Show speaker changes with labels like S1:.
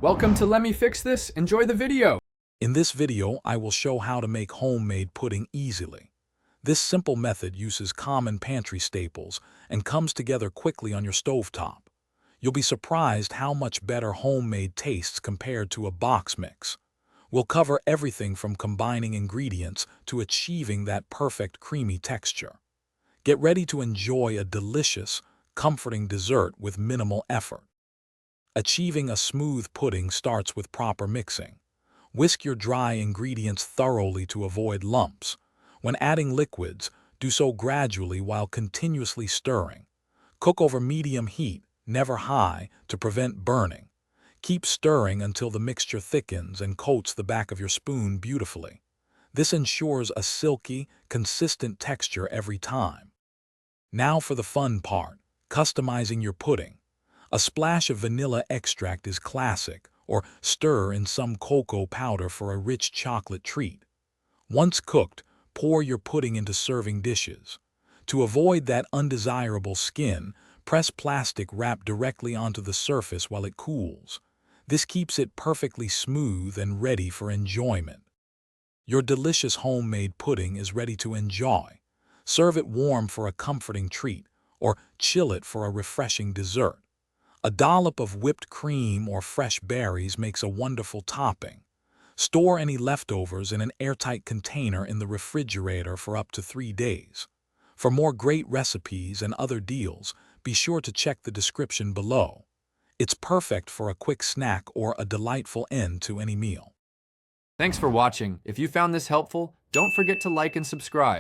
S1: Welcome to Let Me Fix This. Enjoy the video.
S2: In this video, I will show how to make homemade pudding easily. This simple method uses common pantry staples and comes together quickly on your stovetop. You'll be surprised how much better homemade tastes compared to a box mix. We'll cover everything from combining ingredients to achieving that perfect creamy texture. Get ready to enjoy a delicious, comforting dessert with minimal effort. Achieving a smooth pudding starts with proper mixing. Whisk your dry ingredients thoroughly to avoid lumps. When adding liquids, do so gradually while continuously stirring. Cook over medium heat, never high, to prevent burning. Keep stirring until the mixture thickens and coats the back of your spoon beautifully. This ensures a silky, consistent texture every time. Now for the fun part, customizing your pudding. A splash of vanilla extract is classic, or stir in some cocoa powder for a rich chocolate treat. Once cooked, pour your pudding into serving dishes. To avoid that undesirable skin, press plastic wrap directly onto the surface while it cools. This keeps it perfectly smooth and ready for enjoyment. Your delicious homemade pudding is ready to enjoy. Serve it warm for a comforting treat, or chill it for a refreshing dessert. A dollop of whipped cream or fresh berries makes a wonderful topping. Store any leftovers in an airtight container in the refrigerator for up to 3 days. For more great recipes and other deals, be sure to check the description below. It's perfect for a quick snack or a delightful end to any meal.
S1: Thanks for watching. If you found this helpful, don't forget to like and subscribe.